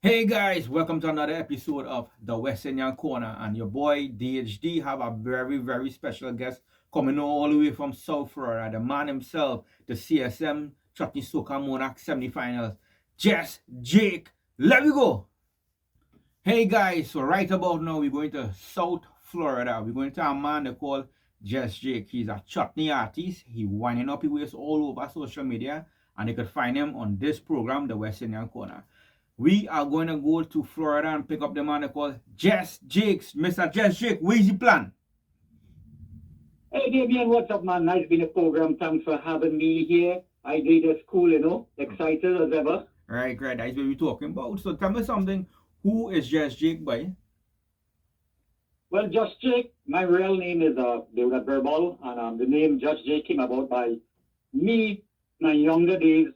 Hey guys, welcome to another episode of the West Indian Corner, and your boy DHD have a very special guest coming all the way from South Florida, the man himself, the CSM Chutney Soca Monarch semi-finals, Jess Jake. Let me go. Hey guys, so right about now we're going to South Florida. We're going to a man they call Jess Jake. He's a chutney artist. He winding up his ways all over social media, and you could find him on this program, the West Indian Corner. We are going to go to Florida and pick up the man they call Jess Jakes. Mr. Jess Jake, where's the plan? Hey, Damien, what's up, man? Nice being a program. Thanks for having me here. I did it cool, excited as ever. Right, that's what we're talking about. So tell me something. Who is Jess Jake, boy? Well, Just Jake, my real name is Deodath Birbal, and the name Just Jake came about by me. My younger days,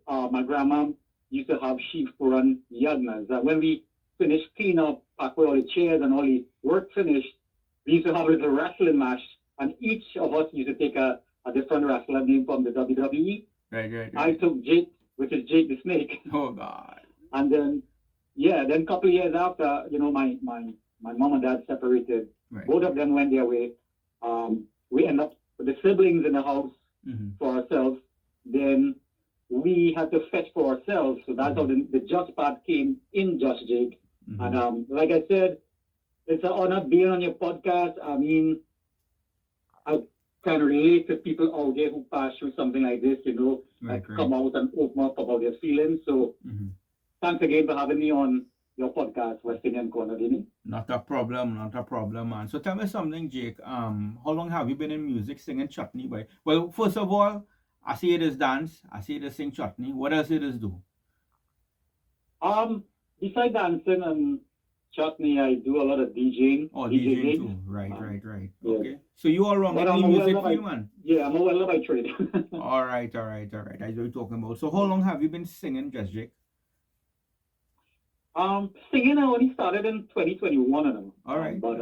my grandma used to have sheep run yadnas. When we finished clean up, pack away all the chairs and all the work finished, we used to have a little wrestling match, and each of us used to take a different wrestler name from the WWE. Right. I took Jake, which is Jake the Snake. Oh, God. And then a couple of years after, my mom and dad separated. Right. Both of them went their way. We ended up with the siblings in the house for ourselves. Then we had to fetch for ourselves. So that's how the Just part came in Just Jake. And like I said, it's an honor being on your podcast. I mean, I can relate to people out there who pass through something like this, Right. come out and open up about their feelings. So thanks again for having me on your podcast, West Indian Corner, Dini. Not a problem, man. So tell me something, Jake. How long have you been in music singing chutney, boy? Well, first of all, I see it is dance. I see it is sing chutney. What else it is do? Besides dancing and chutney, I do a lot of DJing. Oh, DJing too. Right. Yeah. Okay. So you all wrong But in the I'm a music welder field, by man. Yeah, I'm a welder by trade. All right. That's what we're talking about. So how long have you been singing, Just Jake? Singing I only started in 2021, All right. But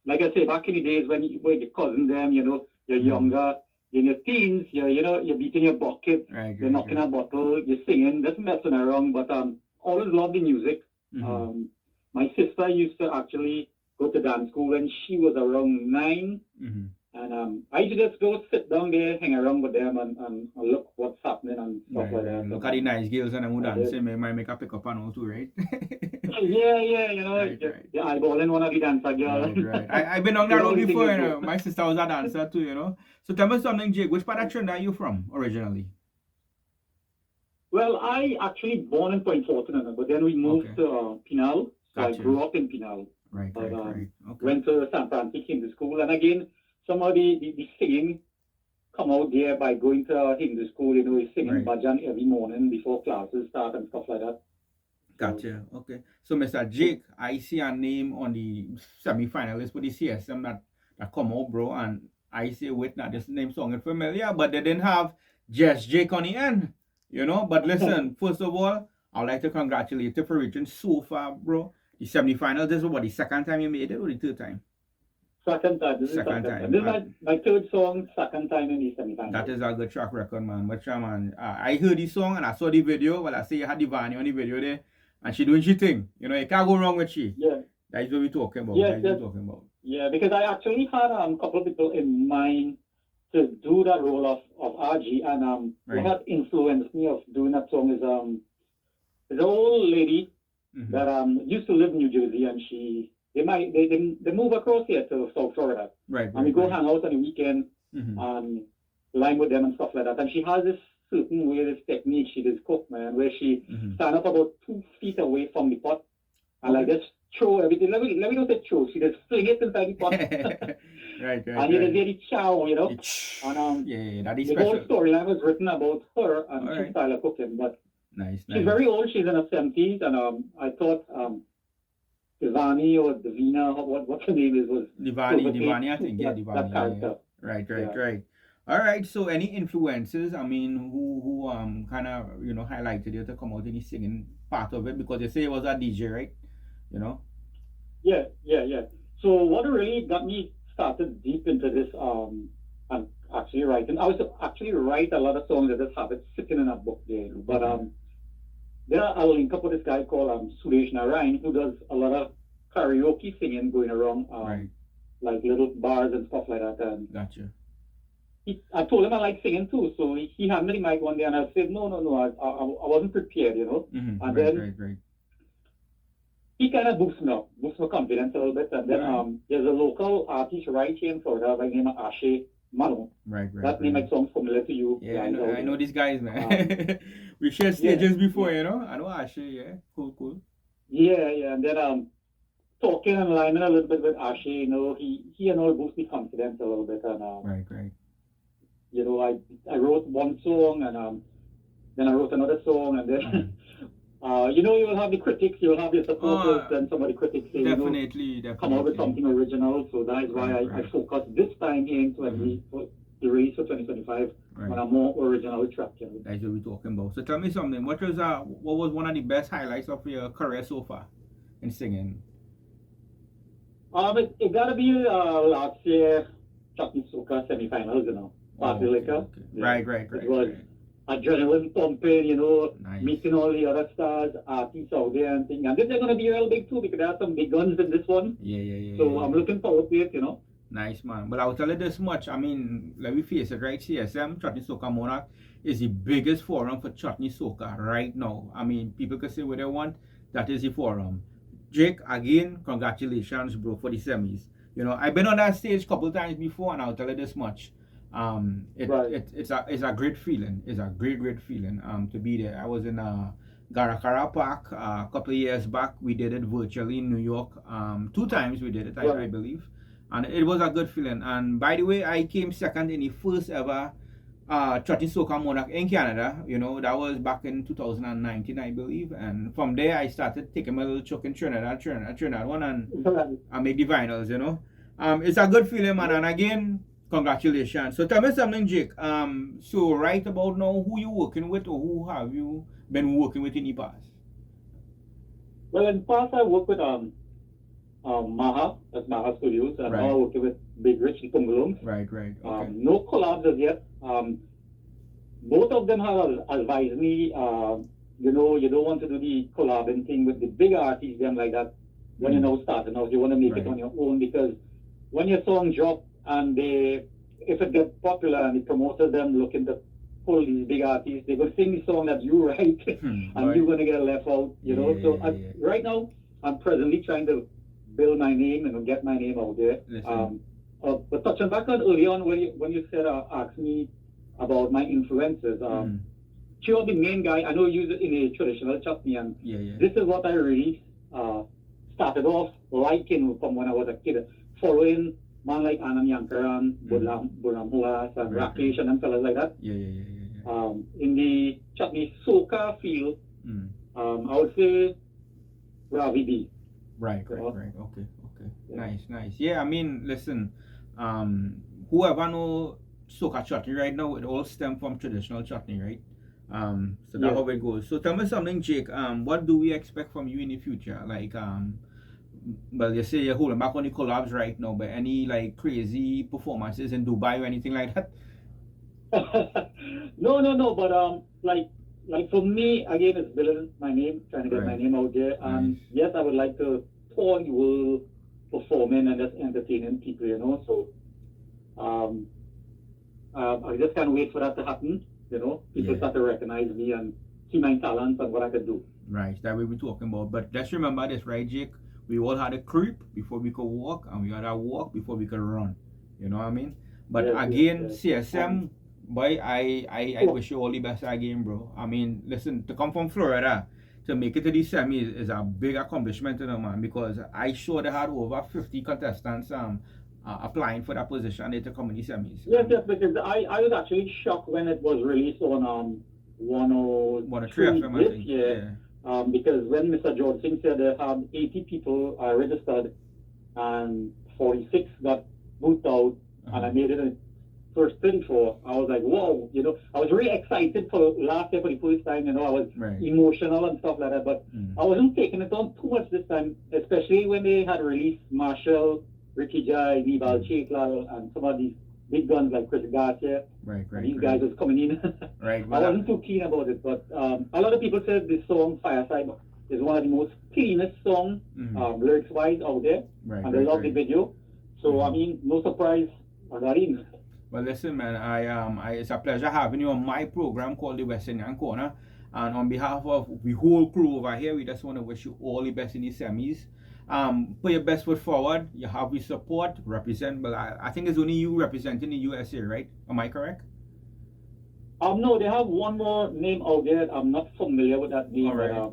like I say, back in the days when your cousins them, you're younger, in your teens, you're beating your bucket, Right. you're knocking a bottle, you're singing, just messing around. But always loved the music. My sister used to actually go to dance school when she was around 9. And I used to just go sit down there, hang around with them, and look what's happening and stuff like that. Look at the nice girls and I'm dancing. They might make a pick up and all too, right? Yeah, Right. you're eyeballing one of the dancer girls. Right. I've been on that road before, My sister was a dancer too, So tell me something, Jake. Which part of Trinidad are you from originally? Well, I actually born in Point Fortin, but then we moved to Pinal. So Gotcha. I grew up in Pinal. Right. Okay. Went to San Francisco Hindu school, and again, some of the singing come out there by going to Hindu school. Singing bhajan every morning before classes start and stuff like that. Gotcha. Okay. So, Mr. Jake, I see a name on the semi-finalist for the CSM that come out, bro, and I say, wait, now this name sounded familiar, but they didn't have Jess Jake on the end, But listen, first of all, I'd like to congratulate you for reaching so far, bro. The semi-finals, this is what, the second time you made it or the third time? Second time. This is second time. This is my third song, second time in the semi-finals. That is a good track record, man. But, man, I heard the song and I saw the video. Well, I say you had the Vani on the video there. And she doing she thing. You can't go wrong with she. Yeah. That's what we're talking about. Yeah, because I actually had a couple of people in mind to do that role of RG, and what influenced me of doing that song is an old lady that used to live in New Jersey, and they move across here to South Florida. Right. And we go hang out on the weekend, line with them and stuff like that. And she has this certain way, this technique she does cook, man, where she stand up about 2 feet away from the pot and like just throw everything. Let me not say throw. She just fling it inside the pot. right. And you just hear the chow, And that is the special. whole storyline was written about her and her style of cooking. But nice. She's very old. She's in her 70s, and I thought Divani or Divina, what her name is, was Divani, I think. That character. Yeah. Right. All right. So, any influences? I mean, who kind of highlighted you to come out in the singing part of it, because you say it was a DJ, right? Yeah. So what really got me started deep into this and actually writing. I was actually write a lot of songs that just have it sitting in a book there. But Then I'll link up with this guy called Suresh Narayan, who does a lot of karaoke singing going around, Right. like little bars and stuff like that. And Gotcha. I told him I like singing too, so he handed me the mic one day, and I said, no, I wasn't prepared, And Right, then right. he kind of boosts my confidence a little bit. And then Right. There's a local artist right here in Florida by the name of Ashe Mano. Right. That name might sound familiar to you. Yeah, guys out I know there. these guys, man. We shared stages before, I know Ashe, yeah. Cool. Yeah. And then talking and lining a little bit with Ashe, he and all boost me confidence a little bit. And Right. I wrote one song, and then I wrote another song, and then you will have the critics, you'll have your supporters, then some of the critics say, Definitely. come out with something original. So that is why I focus this time in the release for 2025 on a more original track. That's what we're talking about. So tell me something. What was one of the best highlights of your career so far in singing? It gotta be last year Chutney Soca semi-finals, Party Liquor. Right. It was adrenaline pumping, Nice. meeting all the other stars, artists out there and things. And this is gonna be real big too, because there are some big guns in this one. Yeah. So I'm looking forward to it, Nice, man. But I'll tell you this much. I mean, let me face it, right? CSM, Chutney Soca Monarch, is the biggest forum for Chutney Soca right now. I mean, people can say what they want. That is the forum. Jake, again, congratulations, bro, for the semis. I've been on that stage a couple times before, and I'll tell you this much. It's a great feeling. It's a great feeling to be there. I was in Garakara Park a couple of years back. We did it virtually in New York. 2 times we did it, I believe. And it was a good feeling. And by the way, I came second in the first ever Chutney Soca Monarch in Canada. That was back in 2019, I believe. And from there, I started taking my little choke in Trinidad one, and I made the finals. It's a good feeling, man. And again, congratulations. So tell me something, Jake. So right about now, who you working with, or who have you been working with in the past? Well, in the past, I worked with Maha, that's Maha Studios, and now I'm working with Big Rich the Pungulungs. Right. Okay. No collabs as yet. Both of them have advised me, you don't want to do the collabing thing with the bigger artists, them like that, when you're now starting out. You want to make it on your own, because when your song drop and if it gets popular and the promoters them looking to pull these big artists, they're going to sing the song that you write, and you're going to get left out, Right now, I'm presently trying to build my name and get my name out there. But touching back on early on when you said asked me about my influences, she was the main guy. I know you use it in a traditional chutney, and this is what I really started off liking from when I was a kid, following man like Anand Yankaran, Buram Huas, and Rakesh and them fellas like that. In the Chutney Soca field, I would say Ravi B. Right. Okay. Nice. Yeah, I mean, listen, whoever know Soca chutney right now, it all stem from traditional chutney, right? So that's how it goes. So tell me something, Jake. What do we expect from you in the future? Like, well, you say you're holding back on the collabs right now, but any like crazy performances in Dubai or anything like that? No. But like for me, again, it's building my name, trying to get my name out there. And yes, I would like to tour the world, performing and just entertaining people, So I just can't wait for that to happen. People start to recognize me and see my talents and what I can do. Right, that we're talking about. But let's remember this, right, Jake? We all had a creep before we could walk, and we had a walk before we could run. You know what I mean? But again, CSM, boy, I wish you all the best again, bro. I mean, listen, to come from Florida to make it to the semis is a big accomplishment, man, because I sure they had over 50 contestants applying for that position to come in the semis. Yes, because I was actually shocked when it was released on 103 this year. Because when Mr. George Singh said they had 80 people registered and 46 got booked out, and I made it in first 34, I was like, whoa, I was really excited for last year for the first time, I was emotional and stuff like that, but I wasn't taking it on too much this time, especially when they had released Marshall, Ricky Jai, Birbal, Chaiklal, and some of these big guns like Chris Garcia. Right, And these guys was coming in. Right. I wasn't too keen about it, but a lot of people said this song Fireside is one of the most cleanest songs, lyrics wise, out there. Right. And they love the video. So I mean, no surprise, I got in. Well, listen, man, it's a pleasure having you on my program called the West Indian Corner. And on behalf of the whole crew over here, we just want to wish you all the best in the semis. Put your best foot forward. You have the support, represent. But I think it's only you representing the USA, right? Am I correct? No, they have one more name out there. I'm not familiar with that name. Right. But,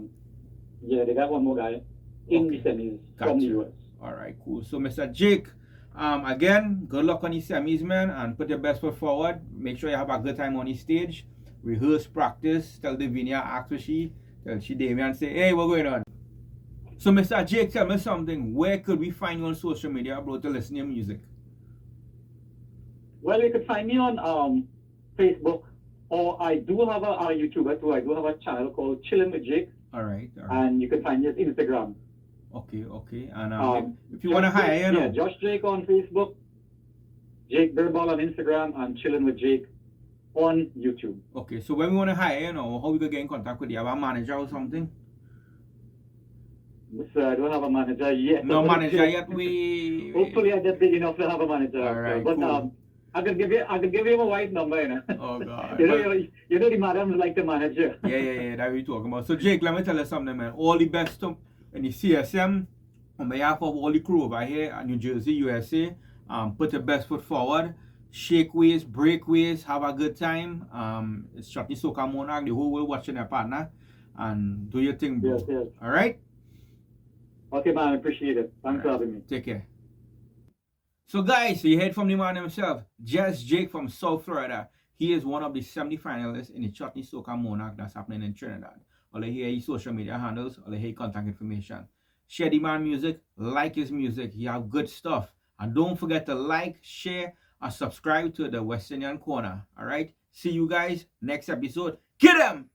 yeah, they got one more guy in the semis from the US. All right, cool. So, Mr. Jake, again, good luck on the semis, man, and put your best foot forward. Make sure you have a good time on the stage. Rehearse, practice. Tell Davinia, ask for tell she Damian, say, hey, what's going on? So, Mr. Jake, tell me something. Where could we find you on social media, bro, to listen to your music? Well, you can find me on Facebook, or I do have a YouTuber too. I do have a channel called Chillin' with Jake. All right. And you can find me at Instagram. Okay. And if you want to hire, yeah, Josh Jake on Facebook, Jake Birbal on Instagram, and Chillin' with Jake on YouTube. Okay, so when we want to hire, how we can get in contact with you? Have a manager or something? So I don't have a manager yet. No manager yet. Hopefully I get big enough to have a manager. All right, but cool. I could give you a white number, you know. Oh God. you know the madams like the manager. Yeah, that we talking about. So Jake, let me tell you something, man. All the best to in the CSM on behalf of all the crew over here at New Jersey, USA. Put your best foot forward. Shake ways, break ways, have a good time. It's Chutney Soca Monarch, the whole world watching their partner. And do your thing, bro. Yes. All right? Okay, man, I appreciate it. Thanks for having me. Take care. So, guys, you heard from the man himself, Just Jake from South Florida. He is one of the 70 finalists in the Chutney Soca Monarch that's happening in Trinidad. All hear his social media handles, all hear contact information. Share the man music, like his music. He have good stuff. And don't forget to like, share, and subscribe to the West Indian Corner. All right? See you guys next episode. Get 'em!